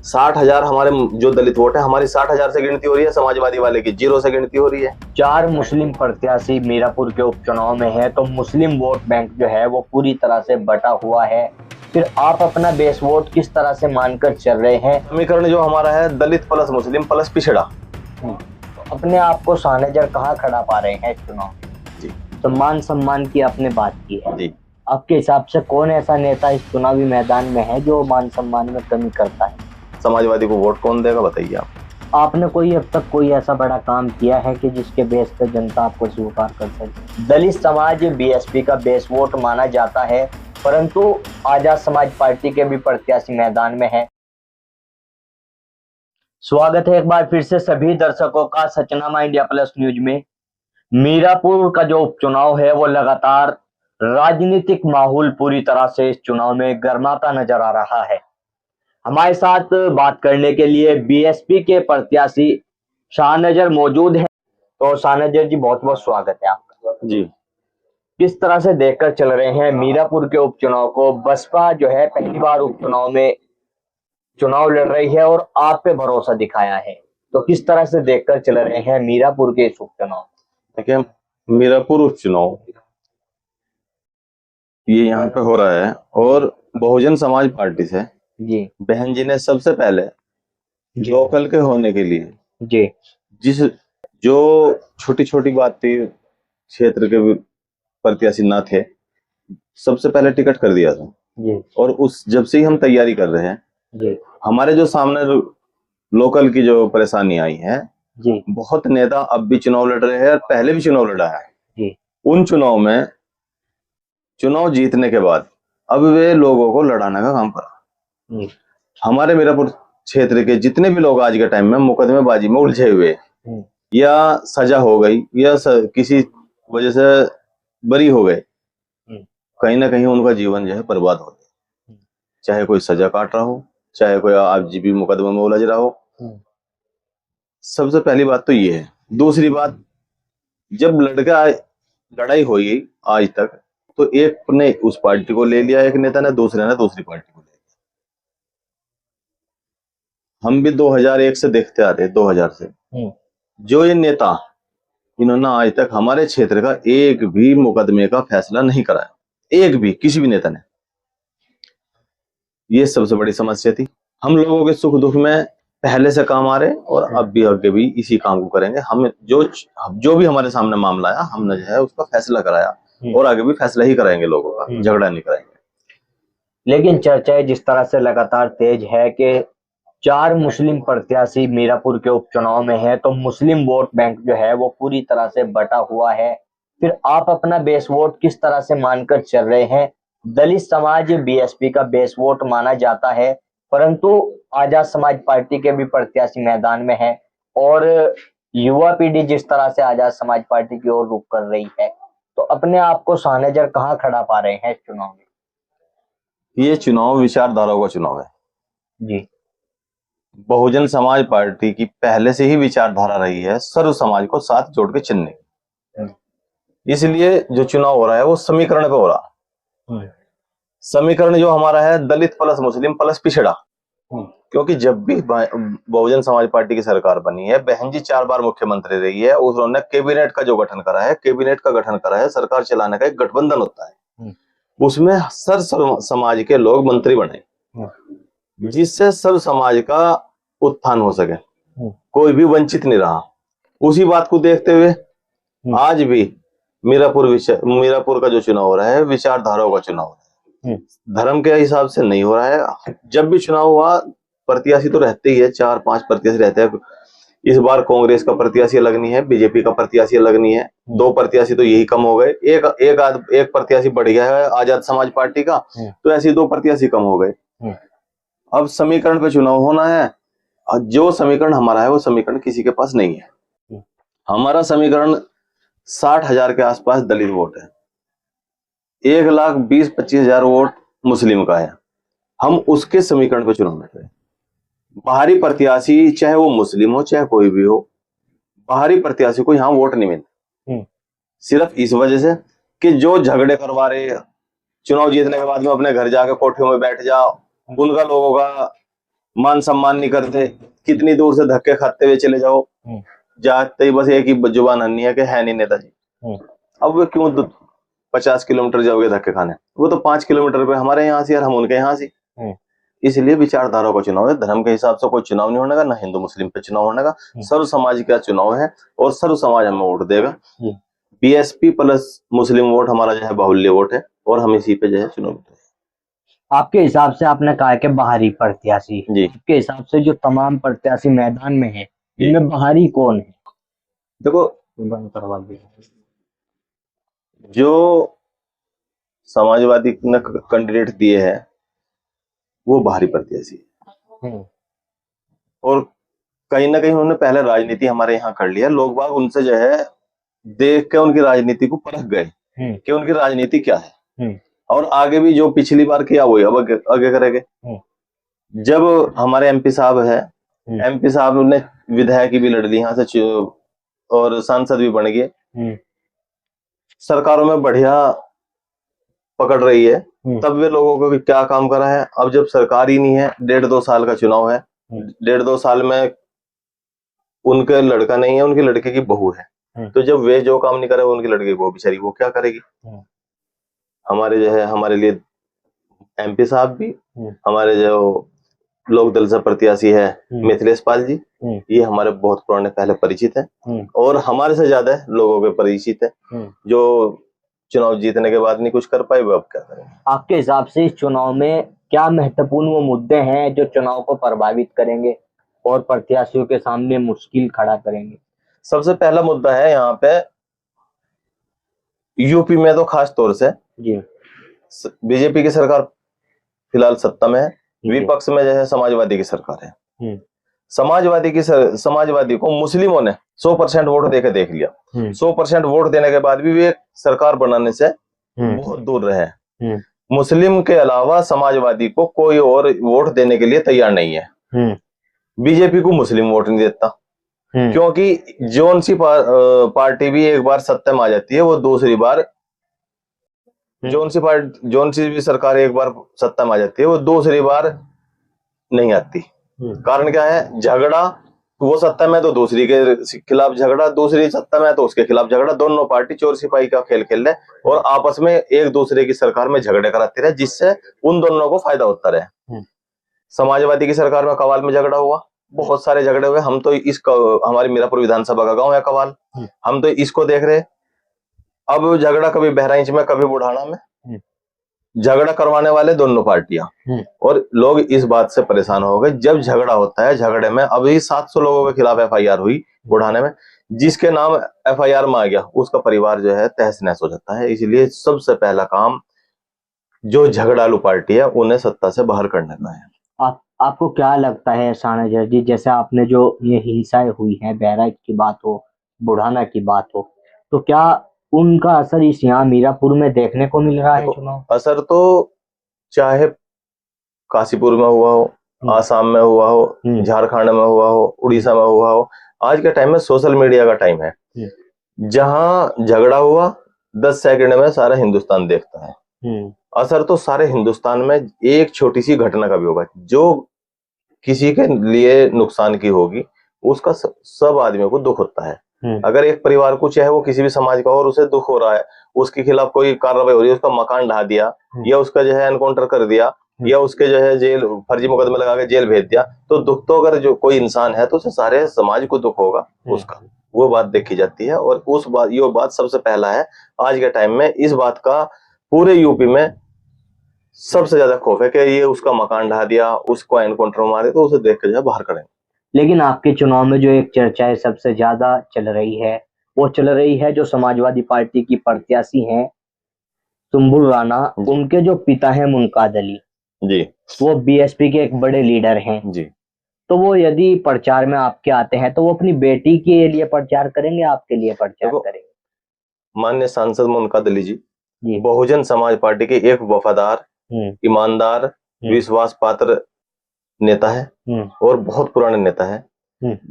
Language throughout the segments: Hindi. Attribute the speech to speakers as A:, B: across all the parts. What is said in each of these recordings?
A: 60,000 हमारे जो दलित वोट है, हमारी 60,000 से गिनती हो रही है, समाजवादी वाले की 0 से गिनती हो रही है।
B: 4 मुस्लिम प्रत्याशी मीरापुर के उपचुनाव में है, तो मुस्लिम वोट बैंक जो है वो पूरी तरह से बटा हुआ है। फिर आप अपना बेस वोट किस तरह से मानकर चल रहे हैं?
A: समीकरण जो हमारा है दलित प्लस मुस्लिम प्लस पिछड़ा।
B: तो अपने आप को सानेजर कहाँ खड़ा पा रहे हैं इस चुनाव में?
A: जी।
B: तो मान सम्मान की आपने बात की है
A: जी।
B: आपके हिसाब से कौन ऐसा नेता इस चुनावी मैदान में है जो मान सम्मान में कमी करता है?
A: समाजवादी को वोट कौन देगा बताइए आप।
B: आपने कोई अब तक कोई ऐसा बड़ा काम किया है कि जिसके बेस पे जनता आपको स्वीकार कर सके? दलित समाज बीएसपी का बेस वोट माना जाता है, परंतु आजाद समाज पार्टी के भी प्रत्याशी मैदान में है। स्वागत है एक बार फिर से सभी दर्शकों का सचनामा इंडिया प्लस न्यूज में। मीरापुर का जो उपचुनाव है वो लगातार राजनीतिक माहौल पूरी तरह से इस चुनाव में गर्माता नजर आ रहा है। हमारे साथ बात करने के लिए बीएसपी के प्रत्याशी शाहनजर मौजूद है। तो शाहनजर जी, बहुत बहुत स्वागत है आपका।
A: जी।
B: किस तरह से देखकर चल रहे हैं मीरापुर के उपचुनाव को? बसपा जो है पहली बार उपचुनाव में चुनाव लड़ रही है और आप पे भरोसा दिखाया है, तो किस तरह से देखकर चल रहे हैं मीरापुर के इस उपचुनाव?
A: देखिए, मीरापुर उपचुनाव ये यहाँ पे हो रहा है और बहुजन समाज पार्टी से
B: जी
A: बहन जी ने सबसे पहले लोकल के होने के लिए
B: जी
A: जिस जो छोटी छोटी बात थी, क्षेत्र के प्रत्याशी ना थे, सबसे पहले टिकट कर दिया था
B: जी।
A: और उस जब से ही हम तैयारी कर रहे हैं
B: जी
A: हमारे जो सामने लोकल की जो परेशानी आई है
B: जी
A: बहुत नेता अब भी चुनाव लड़ रहे हैं और पहले भी चुनाव लड़ा है
B: जी।
A: उन चुनाव में चुनाव जीतने के बाद अब वे लोगों को लड़ाने का काम कर हमारे मीरापुर क्षेत्र के जितने भी लोग आज के टाइम में मुकदमेबाजी में उलझे हुए या सजा हो गई या किसी वजह से बरी हो गए, कहीं ना कहीं उनका जीवन जो है बर्बाद हो गया। चाहे कोई सजा काट रहा हो, चाहे कोई आजीवी मुकदमे में उलझ रहा हो। सबसे पहली बात तो ये है। दूसरी बात, जब लड़ाई हुई आज तक तो एक ने उस पार्टी को ले लिया, एक नेता ने, दूसरे ने दूसरी पार्टी को ले लिया। हम भी 2001 से देखते आते हैं, 2000 से जो ये नेता इन्होंने आज तक हमारे क्षेत्र का एक भी मुकदमे का फैसला नहीं कराया, एक भी, किसी भी नेता ने। ये सबसे बड़ी समस्या थी। हम लोगों के सुख दुख में पहले से काम आ रहे और अब भी आगे भी इसी काम को करेंगे। हम जो भी हमारे सामने मामला आया हमने जो है उसका फैसला कराया और आगे भी फैसला ही कराएंगे, लोगों का झगड़ा नहीं कराएंगे।
B: लेकिन चर्चाएं जिस तरह से लगातार तेज है कि 4 मुस्लिम प्रत्याशी मीरापुर के उपचुनाव में है, तो मुस्लिम वोट बैंक जो है वो पूरी तरह से बटा हुआ है। फिर आप अपना बेस वोट किस तरह से मानकर चल रहे हैं? दलित समाज बीएसपी का बेस वोट माना जाता है, परंतु आजाद समाज पार्टी के भी प्रत्याशी मैदान में है और युवा पीढ़ी जिस तरह से आजाद समाज पार्टी की ओर रुख कर रही है, तो अपने आप को शाहनजर कहाँ खड़ा पा रहे हैं इस चुनाव में?
A: ये चुनाव विचारधाराओं का चुनाव है
B: जी।
A: बहुजन समाज पार्टी की पहले से ही विचारधारा रही है सर्व समाज को साथ जोड़ के चुनने की। इसलिए जो चुनाव हो रहा है वो समीकरण पे हो रहा है। समीकरण जो हमारा है दलित प्लस मुस्लिम प्लस पिछड़ा। क्योंकि जब भी बहुजन समाज पार्टी की सरकार बनी है, बहन जी 4 बार मुख्यमंत्री रही है, उन्होंने कैबिनेट का जो गठन करा है, कैबिनेट का गठन करा है, सरकार चलाने का एक गठबंधन होता है, उसमें सर्व समाज के लोग मंत्री बने जिससे सब समाज का उत्थान हो सके, कोई भी वंचित नहीं रहा। उसी बात को देखते हुए आज भी मीरापुर का जो चुनाव हो रहा है विचारधाराओं का चुनाव है, धर्म के हिसाब से नहीं हो रहा है। जब भी चुनाव हुआ प्रत्याशी तो रहते ही है, 4-5 प्रत्याशी रहते हैं। इस बार कांग्रेस का प्रत्याशी अलग नहीं है, बीजेपी का प्रत्याशी अलग नहीं है, 2 प्रत्याशी तो यही कम हो गए, एक प्रत्याशी बढ़ गया है आजाद समाज पार्टी का, तो ऐसे 2 प्रत्याशी कम हो गए। अब समीकरण पे चुनाव होना है, जो समीकरण हमारा है वो समीकरण किसी के पास नहीं है। हमारा समीकरण 60,000 के आसपास दलित वोट है, 1,20,25,000 वोट मुस्लिम का है। हम उसके समीकरण पे चुनाव लड़ रहे हैं। बाहरी प्रत्याशी चाहे वो मुस्लिम हो चाहे कोई भी हो, बाहरी प्रत्याशी को यहाँ वोट नहीं मिलता, सिर्फ इस वजह से कि जो झगड़े करवा रहे, चुनाव जीतने के बाद में अपने घर जाके कोठियों में बैठ जाओ, उनका लोगों का मान सम्मान नहीं करते, कितनी दूर से धक्के खाते हुए चले जाओ, जाते ही बस एक ही जुबान अन्नी है कि है नहीं नेताजी। अब वे क्यों 50 किलोमीटर जाओगे धक्के खाने, वो तो 5 किलोमीटर पे हमारे यहाँ से और हम उनके यहाँ से। इसलिए विचारधारा का चुनाव है, धर्म के हिसाब से कोई चुनाव नहीं होने का, ना हिंदू मुस्लिम पे चुनाव होने का, सर्व समाज का चुनाव है और सर्व समाज हमें वोट देगा। बीएसपी प्लस मुस्लिम वोट हमारा जो है बाहुल्य वोट है और हम इसी पे जो है चुनाव।
B: आपके हिसाब से आपने कहा कि बाहरी प्रत्याशी,
A: जी,
B: आपके हिसाब से जो तमाम प्रत्याशी मैदान में है इनमें बाहरी कौन है?
A: देखो जो समाजवादी ने कैंडिडेट दिए हैं वो बाहरी प्रत्याशी है और कहीं ना कहीं उन्होंने पहले राजनीति हमारे यहाँ कर लिया। लोग बाग उनसे जो है देख के उनकी राजनीति को परख गए कि उनकी राजनीति क्या है और आगे भी जो पिछली बार किया वही अब आगे करेंगे। जब हमारे एमपी साहब है, एमपी साहब ने विधायक भी लड़ ली यहाँ से और सांसद भी बन गए, सरकारों में बढ़िया पकड़ रही है, तब वे लोगों को क्या काम करा है। अब जब सरकार ही नहीं है, 1.5-2 साल का चुनाव है, 1.5-2 साल में उनका लड़का नहीं है, उनके लड़के की बहू है, तो जब वे जो काम नहीं करे उनकी लड़की वो बेचारी वो क्या करेगी। हमारे जो है हमारे लिए एमपी साहब भी, हमारे जो लोक दल से प्रत्याशी है मिथिलेश पाल जी, ये हमारे बहुत पुराने पहले परिचित है और हमारे से ज्यादा लोगों के परिचित है। जो चुनाव जीतने के बाद नहीं कुछ कर पाए वो अब क्या करेंगे।
B: आपके हिसाब से इस चुनाव में क्या महत्वपूर्ण वो मुद्दे हैं जो चुनाव को प्रभावित करेंगे और प्रत्याशियों के सामने मुश्किल खड़ा करेंगे?
A: सबसे पहला मुद्दा है यहाँ पे यूपी में तो खास तौर से
B: जी,
A: बीजेपी की सरकार फिलहाल सत्ता में है, विपक्ष में जो है समाजवादी की सरकार है। समाजवादी को मुस्लिमों ने 100% वोट देके देख लिया। 100% वोट देने के बाद भी वे सरकार बनाने से बहुत दूर रहे। मुस्लिम के अलावा समाजवादी को कोई और वोट देने के लिए तैयार नहीं है। बीजेपी को मुस्लिम वोट नहीं देता क्योंकि जौन सी पार्टी भी एक बार सत्ता में आ जाती है वो दूसरी बार जौन सी भी सरकार एक बार सत्ता में आ जाती है वो दूसरी बार नहीं आती। कारण क्या है? झगड़ा, वो सत्ता में तो दूसरी के खिलाफ झगड़ा, दूसरी सत्ता में तो उसके खिलाफ झगड़ा, दोनों पार्टी चोर सिपाही का खेल खेल रहे और आपस में एक दूसरे की सरकार में झगड़े कराते रहे जिससे उन दोनों को फायदा होता रहे। समाजवादी की सरकार में कवाल में झगड़ा हुआ, बहुत सारे झगड़े हुए। हम तो हमारी मीरापुर विधानसभा का गांव है कवाल, हम तो इसको देख रहे। अब झगड़ा कभी बहराइच में कभी बुढ़ाना में, झगड़ा करवाने वाले दोनों पार्टियां और लोग इस बात से परेशान हो गए। जब झगड़ा होता है, झगड़े में अभी 700 लोगों के खिलाफ एफआईआर हुई बुढ़ाने में, जिसके नाम एफआईआर में आ गया उसका परिवार जो है तहस नहस हो जाता है। इसलिए सबसे पहला काम जो झगड़ालू पार्टी है उन्हें सत्ता से बाहर करने का है।
B: आपको क्या लगता है सानाजर जी, जैसे आपने जो ये हिंसाएं हुई हैं, बहराइच की बात हो, बुढ़ाना की बात हो, तो क्या उनका असर इस यहाँ मीरापुर में देखने को मिल रहा है? चुनाव
A: असर तो चाहे काशीपुर में हुआ हो, आसाम में हुआ हो, झारखंड में हुआ हो, उड़ीसा में हुआ हो, आज के टाइम में सोशल मीडिया का टाइम है। जहां झगड़ा हुआ 10 सेकंड में सारा हिंदुस्तान देखता है। असर तो सारे हिंदुस्तान में एक छोटी सी घटना का भी होगा जो किसी के लिए नुकसान की होगी, उसका सब आदमियों को दुख होता है। अगर एक परिवार को, चाहे वो किसी भी समाज का और उसे दुख हो रहा है, उसके खिलाफ कोई कार्रवाई हो रही है, उसका मकान ढा दिया या उसका जो है एनकाउंटर कर दिया या उसके जो है जेल फर्जी मुकदमे लगा के जेल भेज दिया, तो दुख तो अगर जो कोई इंसान है तो उसे सारे समाज को दुख होगा उसका, वो बात देखी जाती है। और ये बात सबसे पहला है आज के टाइम में। इस बात का पूरे यूपी में सबसे ज्यादा खौफ है कि ये उसका मकान ढा दिया, उसको एनकाउंटर मारे, तो उसे देख के जो बाहर करेंगे।
B: लेकिन आपके चुनाव में जो एक चर्चा है सबसे ज्यादा चल रही है, वो चल रही है जो समाजवादी पार्टी की प्रत्याशी हैं सुंबुल राणा, उनके जो पिता हैं मुनकाद अली
A: जी, वो
B: बीएसपी के एक बड़े लीडर हैं
A: जी।
B: तो वो यदि प्रचार में आपके आते हैं तो वो अपनी बेटी के लिए प्रचार करेंगे, आपके लिए प्रचार करेंगे?
A: माननीय सांसद मुनकाद अली जी बहुजन समाज पार्टी के एक वफादार, ईमानदार, विश्वास पात्र नेता है और बहुत पुराने नेता है।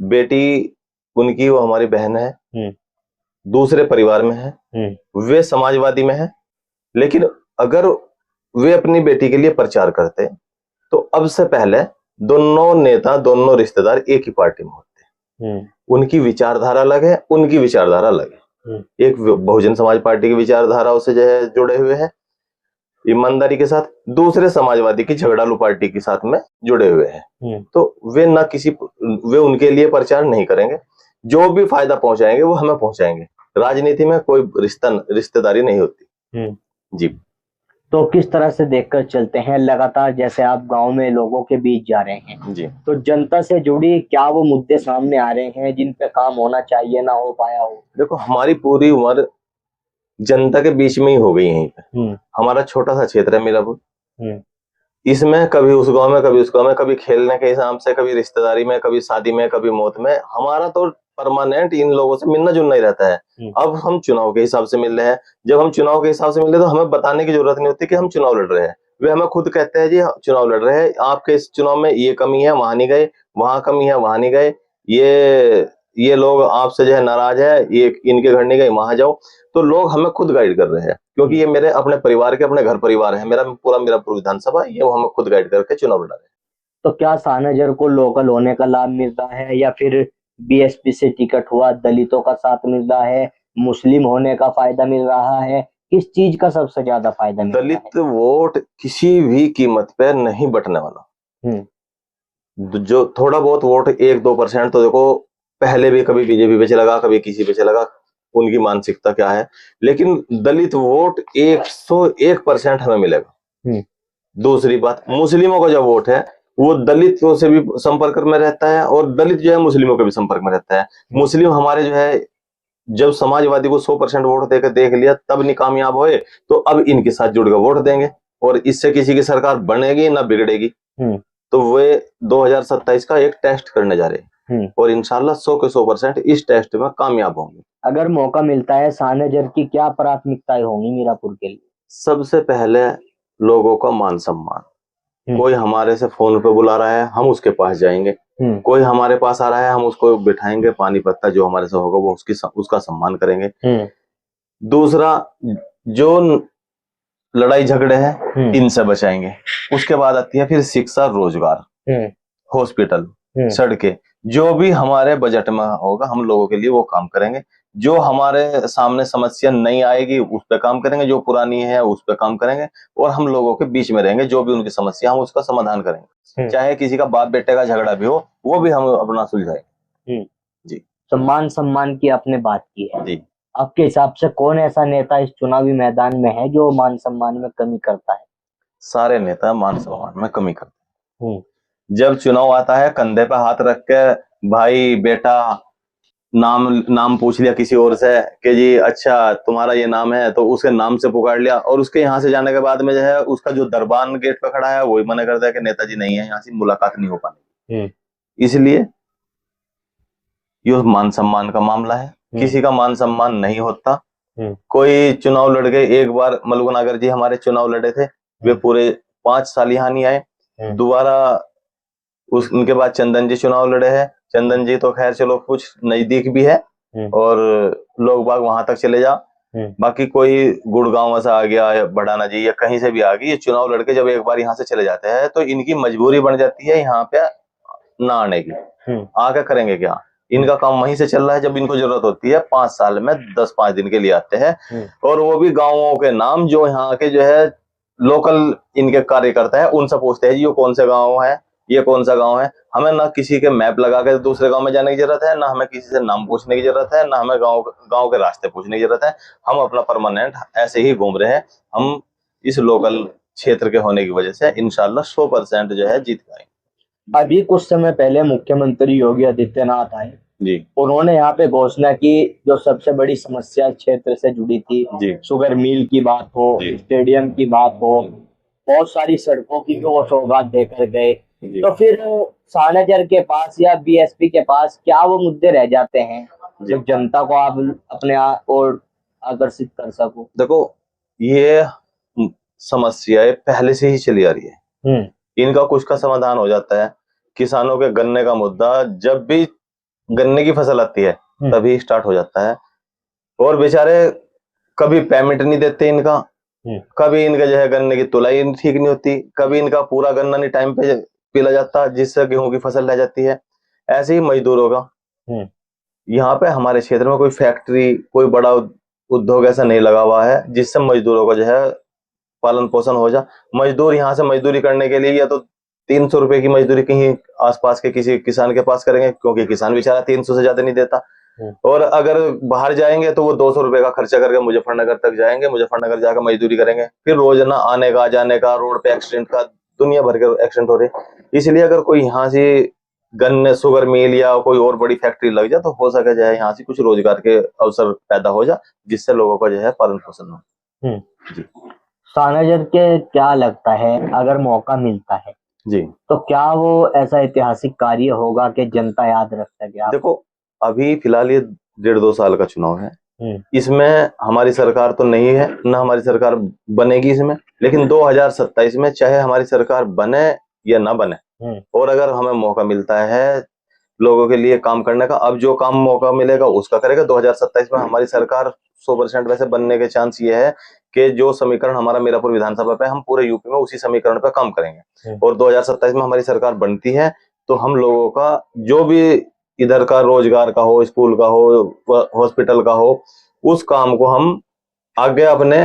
A: बेटी उनकी वो हमारी बहन है, दूसरे परिवार में है, वे समाजवादी में है। लेकिन अगर वे अपनी बेटी के लिए प्रचार करते तो अब से पहले दोनों नेता, दोनों रिश्तेदार एक ही पार्टी में होते हैं। उनकी विचारधारा अलग है, उनकी विचारधारा अलग है। एक बहुजन समाज पार्टी की विचारधारा से जो है जुड़े हुए हैं ईमानदारी के साथ, दूसरे समाजवादी की झगड़ालू पार्टी के साथ में जुड़े हुए हैं। तो वे उनके लिए प्रचार नहीं करेंगे, जो भी फायदा पहुंचाएंगे वो हमें पहुंचाएंगे। राजनीति में कोई रिश्तेदारी नहीं होती। जी।
B: तो किस तरह से देखकर चलते हैं, लगातार जैसे आप गांव में लोगों के बीच जा रहे हैं
A: जी,
B: तो जनता से जुड़ी क्या वो मुद्दे सामने आ रहे हैं जिन पे काम होना चाहिए, ना हो पाया हो?
A: देखो, हमारी पूरी उम्र जनता के बीच में ही हो गई यहीं पे। हमारा छोटा सा क्षेत्र है मीरापुर। इसमें कभी उस गांव में, कभी उस गांव में, कभी खेलने के हिसाब से, कभी रिश्तेदारी में, कभी शादी में, कभी मौत में, हमारा तो परमानेंट इन लोगों से मिलना जुलना ही रहता है। अब हम चुनाव के हिसाब से मिल रहे हैं। जब हम चुनाव के हिसाब से मिल रहे हैं तो हमें बताने की जरूरत नहीं होती कि हम चुनाव लड़ रहे हैं। वे हमें खुद कहते हैं जी चुनाव लड़ रहे हैं, आपके इस चुनाव में ये कमी है, वहां नहीं गए, वहां कमी है, वहां नहीं गए, ये लोग आपसे जो है नाराज है, ये इनके घर नहीं गए, वहां जाओ। तो लोग हमें खुद गाइड कर रहे हैं, क्योंकि ये मेरे अपने परिवार के, अपने घर परिवार है, मेरा पूरा विधानसभा, ये वो हमें खुद गाइड करके चुनाव लड़ा रहे हैं।
B: तो क्या सानेजर को लोकल होने का लाभ मिल रहा है, या फिर बीएसपी से टिकट हुआ, दलितों का साथ मिल रहा है, मुस्लिम होने का फायदा मिल रहा है, किस चीज का सबसे ज्यादा फायदा मिल रहा है?
A: दलित वोट किसी भी कीमत पे नहीं बटने वाला। जो थोड़ा बहुत वोट 1-2% तो देखो पहले भी कभी बीजेपी पे चला, कभी किसी पे चला, उनकी मानसिकता क्या है, लेकिन दलित वोट 101% हमें मिलेगा। दूसरी बात, मुस्लिमों का जो वोट है वो दलितों से भी संपर्क में रहता है, और दलित जो है मुस्लिमों के भी संपर्क में रहता है। मुस्लिम हमारे जो है, जब समाजवादी को 100% वोट देकर देख लिया तब नहीं कामयाब हुए, तो अब इनके साथ जुड़कर वोट देंगे, और इससे किसी की सरकार बनेगी ना बिगड़ेगी। तो वे 2027 का एक टेस्ट करने जा रहे हैं, और इंशाल्लाह 100 के 100% इस टेस्ट में कामयाब होंगे।
B: अगर मौका मिलता है, सानेजर की क्या प्राथमिकताएं होंगी मीरापुर के लिए?
A: सबसे पहले लोगों का मान सम्मान। कोई हमारे से फोन पे बुला रहा है, हम उसके पास जाएंगे। कोई हमारे पास आ रहा है, हम उसको बिठाएंगे, पानी पत्ता जो हमारे से होगा वो उसका सम्मान करेंगे। दूसरा, जो लड़ाई झगड़े हैं इनसे बचाएंगे। उसके बाद आती है फिर शिक्षा, रोजगार, हॉस्पिटल, सड़कें, जो भी हमारे बजट में होगा हम लोगों के लिए वो काम करेंगे। जो हमारे सामने समस्या नहीं आएगी उस पर काम करेंगे, जो पुरानी है उस पर काम करेंगे, और हम लोगों के बीच में रहेंगे। जो भी उनकी समस्या हम उसका समाधान करेंगे, चाहे किसी का बाप बेटे का झगड़ा भी हो वो भी हम अपना सुलझाएंगे। जी।
B: सम्मान की आपने बात की है
A: जी।
B: आपके हिसाब से कौन ऐसा नेता इस चुनावी मैदान में है जो मान सम्मान में कमी करता है?
A: सारे नेता मान सम्मान में कमी करते हैं। जब चुनाव आता है कंधे पे हाथ रख के, भाई बेटा नाम पूछ लिया किसी और से कि जी अच्छा तुम्हारा ये नाम है, तो उसके नाम से पुकार लिया, और उसके यहाँ से जाने के बाद में जो है उसका जो दरबान गेट पे खड़ा है वही मना करता है कि नेताजी नहीं है, यहाँ से मुलाकात नहीं हो पानी। इसलिए ये मान सम्मान का मामला है, किसी का मान सम्मान नहीं होता। कोई चुनाव लड़ गए, एक बार मलुक नागर जी हमारे चुनाव लड़े थे, वे पूरे 5 साल यहाँ नहीं आए। दोबारा उनके बाद चंदन जी चुनाव लड़े हैं। चंदन जी तो खैर चलो कुछ नजदीक भी है और लोग बाग वहां तक चले जा। बाकी कोई गुड़गांव से आ गया या बड़ाना जी या कहीं से भी आ गई, ये चुनाव लड़के जब एक बार यहाँ से चले जाते हैं तो इनकी मजबूरी बन जाती है यहाँ पे ना आने की। आके करेंगे क्या? इनका काम वहीं से चल रहा है। जब इनको जरूरत होती है 5 साल में 10-5 दिन के लिए आते हैं, और वो भी गाँवों के नाम जो यहाँ के जो है लोकल इनके कार्यकर्ता है उनसे पूछते हैं जी ये कौन सा गाँव है, ये कौन सा गांव है। हमें ना किसी के मैप लगा के दूसरे गांव में जाने की जरूरत है, ना हमें किसी से नाम पूछने की जरूरत है, ना हमें गांव के रास्ते पूछने की जरूरत है। हम अपना परमानेंट ऐसे ही घूम रहे हैं। हम इस लोकल क्षेत्र के होने की वजह से इंशाल्लाह 100% जो है जीत पाएंगे।
B: अभी कुछ समय पहले मुख्यमंत्री योगी आदित्यनाथ आए
A: जी,
B: उन्होंने यहाँ पे घोषणा की जो सबसे बड़ी समस्या क्षेत्र से जुड़ी थी
A: जी,
B: शुगर मिल की बात हो, स्टेडियम की बात हो, बहुत सारी सड़कों की भी वो सौगात देकर गए। तो फिर सानेजर के पास या बीएसपी के पास क्या वो मुद्दे रह जाते हैं जो जनता को आप अपने ओर आकर्षित कर सको?
A: देखो, ये समस्याएं पहले से ही चली आ रही है। इनका कुछ का समाधान हो जाता है। किसानों के गन्ने का मुद्दा, जब भी गन्ने की फसल आती है तभी स्टार्ट हो जाता है, और बेचारे कभी पेमेंट नहीं देते इनका, कभी इनका जो है गन्ने की तुलाई ठीक नहीं होती, कभी इनका पूरा गन्ना नहीं टाइम पे पीला जाता, जिससे गेहूं की फसल रह जाती है। ऐसे ही मजदूरों का यहाँ पे हमारे क्षेत्र में कोई फैक्ट्री, कोई बड़ा उद्योग ऐसा नहीं लगा हुआ है जिससे मजदूरों का जो है पालन पोषण हो जा। मजदूर यहाँ से मजदूरी करने के लिए या तो 300 रुपए की मजदूरी कहीं आसपास के किसी किसान के पास करेंगे, क्योंकि किसान बेचारा 300 से ज्यादा नहीं देता। और अगर बाहर जाएंगे तो वो 200 रुपए का खर्चा करके मुजफ्फरनगर तक जाएंगे, मुजफ्फरनगर जाकर मजदूरी करेंगे, फिर रोजाना आने का जाने का, रोड पे एक्सीडेंट का, दुनिया भर के एक्सीडेंट हो रहे। इसलिए अगर कोई यहाँ से गन्ने शुगर मिल या कोई और बड़ी फैक्ट्री लग जाए तो हो सके जो है यहाँ से कुछ रोजगार के अवसर पैदा हो जाए, जिससे लोगों का जो है पालन पोषण हो। जी
B: सानाजर के क्या लगता है, अगर मौका मिलता है
A: जी,
B: तो क्या वो ऐसा ऐतिहासिक कार्य होगा कि जनता याद रख सके? आप
A: देखो अभी फिलहाल ये 1.5-2 साल का चुनाव है, इसमें हमारी सरकार तो नहीं है, ना हमारी सरकार बनेगी इसमें, लेकिन 2027 में चाहे हमारी सरकार बने या ना बने, और अगर हमें मौका मिलता है लोगों के लिए काम करने का, अब जो काम मौका मिलेगा उसका करेगा। 2027 में हमारी सरकार 100% वैसे बनने के चांस ये है कि जो समीकरण हमारा मीरापुर विधानसभा पे, हम पूरे यूपी में उसी समीकरण पे काम करेंगे। और 2027 में हमारी सरकार बनती है तो हम लोगों का जो भी इधर का रोजगार का हो, स्कूल का हो, हॉस्पिटल का हो, उस काम को हम आगे अपने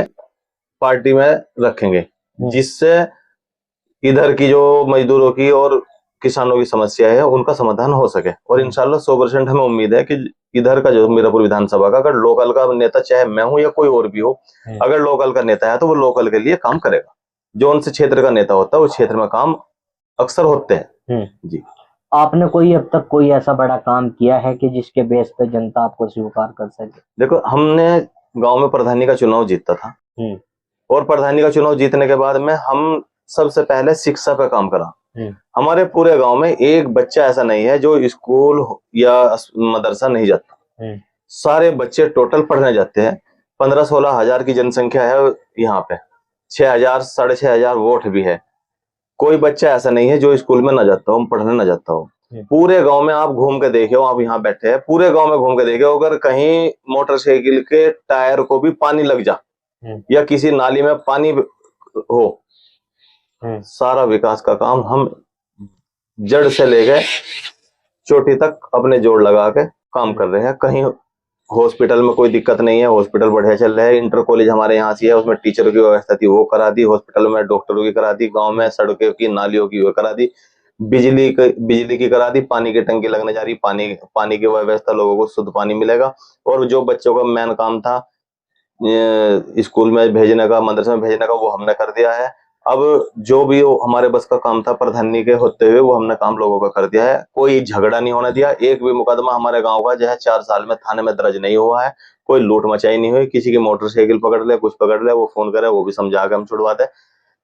A: पार्टी में रखेंगे, जिससे इधर की जो मजदूरों की और किसानों की समस्या है उनका समाधान हो सके। और इंशाल्लाह 100% हमें उम्मीद है कि इधर का जो मीरापुर विधानसभा का अगर लोकल का नेता, चाहे मैं हूं या कोई और भी हो, अगर लोकल का नेता है तो वो लोकल के लिए काम करेगा। जो उनसे क्षेत्र का नेता होता है उस क्षेत्र में काम अक्सर होते हैं। जी,
B: आपने कोई अब तक कोई ऐसा बड़ा काम किया है कि जिसके बेस पे जनता आपको स्वीकार कर सके?
A: देखो हमने गांव में प्रधानी का चुनाव जीता था, और प्रधानी का चुनाव जीतने के बाद में हम सबसे पहले शिक्षा पे काम करा। हमारे पूरे गांव में एक बच्चा ऐसा नहीं है जो स्कूल या मदरसा नहीं जाता, सारे बच्चे टोटल पढ़ने जाते हैं। 15-16 हजार की जनसंख्या है यहाँ पे, 6,000 6,500 वोट भी है, कोई बच्चा ऐसा नहीं है जो स्कूल में ना जाता हो, पढ़ने ना जाता हो। पूरे गांव में आप घूम के देखियो, आप यहाँ बैठे हैं, पूरे गांव में घूम के देखियो, अगर कहीं मोटरसाइकिल के टायर को भी पानी लग जा या किसी नाली में पानी हो, सारा विकास का काम हम जड़ से लेकर चोटी तक अपने जोड़ लगा के काम कर रहे हैं। कहीं हॉस्पिटल में कोई दिक्कत नहीं है, हॉस्पिटल बढ़िया चल रहा है। इंटर कॉलेज हमारे यहाँ से है, उसमें टीचरों की व्यवस्था थी वो करा दी, हॉस्पिटल में डॉक्टरों की करा दी, गांव में सड़कों की नालियों की वो करा दी, बिजली की करा दी, पानी की टंकी लगने जा रही, पानी की व्यवस्था, लोगों को शुद्ध पानी मिलेगा। और जो बच्चों का मेन काम था स्कूल में भेजने का, मदरसे में भेजने का, वो हमने कर दिया है। अब जो भी हमारे बस का काम था प्रधानी के होते हुए वो हमने काम लोगों का कर दिया है। कोई झगड़ा नहीं होने दिया, एक भी मुकदमा हमारे गांव का जो है 4 साल में थाने में दर्ज नहीं हुआ है, कोई लूट मचाई नहीं हुई, किसी की मोटरसाइकिल पकड़ ले, कुछ पकड़ ले, वो फोन करे, वो भी समझा के हम छुड़वा दे।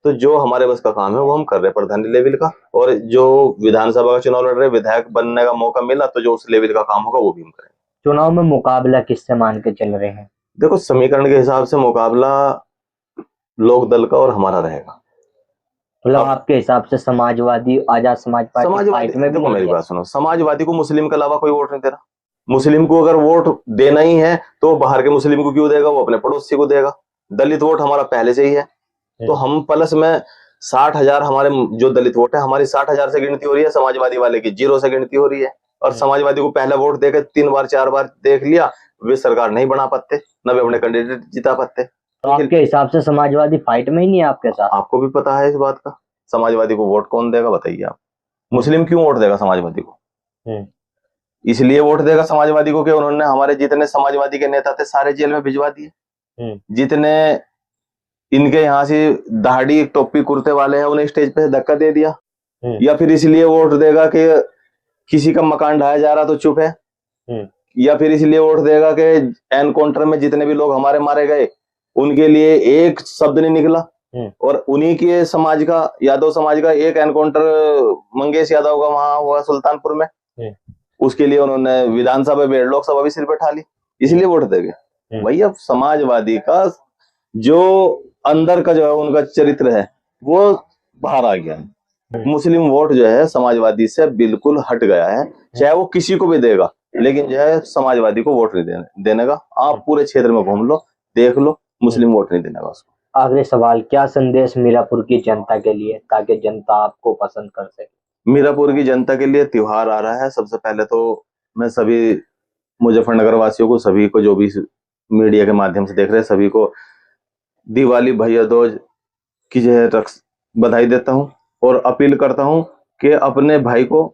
A: तो जो हमारे बस का काम है वो हम कर रहे हैं प्रधानी लेवल का। और जो विधानसभा का चुनाव लड़ रहे, विधायक बनने का मौका मिला तो जो उस लेवल का काम होगा वो भी हम करेंगे।
B: चुनाव में मुकाबला किससे मान के चल रहे हैं?
A: देखो समीकरण के हिसाब से मुकाबला लोक दल का और हमारा रहेगा।
B: मतलब आपके हिसाब से समाजवादी, आजाद समाज पार्टी फाइट में भी?
A: देखो मेरी बात सुनो, समाजवादी को मुस्लिम के अलावा कोई वोट नहीं दे रहा। मुस्लिम को अगर वोट देना ही है तो बाहर के मुस्लिम को क्यों देगा, वो अपने पड़ोसी को देगा। दलित वोट हमारा पहले से ही है, तो हम प्लस में 60,000 हमारे जो दलित वोट है हमारी 60,000 से गिनती हो रही है, समाजवादी वाले की 0 से गिनती हो रही है। और समाजवादी को पहला वोट देकर 3 बार 4 बार देख लिया, वे सरकार नहीं बना पाते, न वे अपने कैंडिडेट जिता पाते।
B: तो आपके हिसाब से समाजवादी फाइट में ही नहीं है आपके साथ?
A: आपको भी पता है इस बात का, समाजवादी को वोट कौन देगा बताइए आप। मुस्लिम क्यों वोट देगा समाजवादी को? इसलिए वोट देगा समाजवादी को कि उन्होंने हमारे जितने समाजवादी के नेता थे सारे जेल में भिजवा दिए, जितने इनके यहाँ से दाढ़ी टोपी कुर्ते वाले हैं उन्हें स्टेज पे धक्का दे दिया। या फिर इसलिए वोट देगा कि किसी का मकान ढाया जा रहा तो चुप है, या फिर इसलिए वोट देगा कि एनकाउंटर में जितने भी लोग हमारे मारे गए उनके लिए एक शब्द नहीं निकला। और उन्हीं के समाज का, यादव समाज का एक एनकाउंटर मंगेश यादव का वहां हुआ सुल्तानपुर में, उसके लिए उन्होंने विधानसभा में लोकसभा भी सिर पे ठा ली, इसलिए वोट देंगे। भैया समाजवादी का जो अंदर का जो है उनका चरित्र है वो बाहर आ गया है। मुस्लिम वोट जो है समाजवादी से बिल्कुल हट गया है, चाहे वो किसी को भी देगा, लेकिन जो है समाजवादी को वोट नहीं देने का। आप पूरे क्षेत्र में घूम लो, देख लो, मुस्लिम वोट नहीं देने का उसको।
B: आखिरी सवाल, क्या संदेश मीरापुर की जनता के लिए ताकि जनता आपको पसंद कर सके?
A: मीरापुर की जनता के लिए त्योहार आ रहा है। सबसे पहले तो मैं सभी मुजफ्फरनगर वासियों को, सभी को जो भी मीडिया के माध्यम से देख रहे हैं, सभी को दिवाली भैया दूज की जो है बधाई देता हूं और अपील करता हूं कि अपने भाई को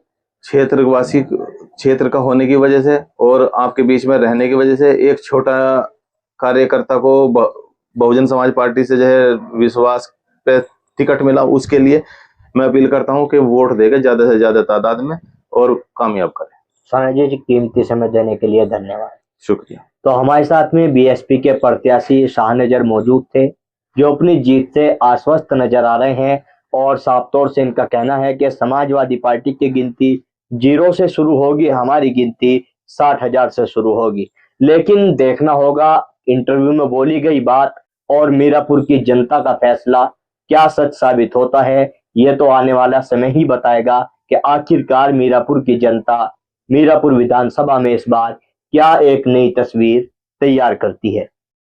A: क्षेत्र का होने की वजह से और आपके बीच में रहने की वजह से एक छोटा कार्यकर्ता को बहुजन समाज पार्टी से जो है विश्वास पे टिकट मिला, उसके लिए मैं अपील करता हूं कि वोट देकर ज्यादा से ज्यादा तादाद में और कामयाब करें।
B: संजय जी, कीमती समय देने के लिए धन्यवाद।
A: शुक्रिया।
B: तो हमारे साथ में बीएसपी के प्रत्याशी शाहनजर मौजूद थे, जो अपनी जीत से आश्वस्त नजर आ रहे हैं और साफ तौर से इनका कहना है कि समाजवादी पार्टी की गिनती 0 से शुरू होगी, हमारी गिनती 60,000 से शुरू होगी। लेकिन देखना होगा इंटरव्यू में बोली गई बात और मीरापुर की जनता का फैसला क्या सच साबित होता है। ये तो आने वाला समय ही बताएगा कि आखिरकार मीरापुर की जनता मीरापुर विधानसभा में इस बार क्या एक नई तस्वीर तैयार करती है।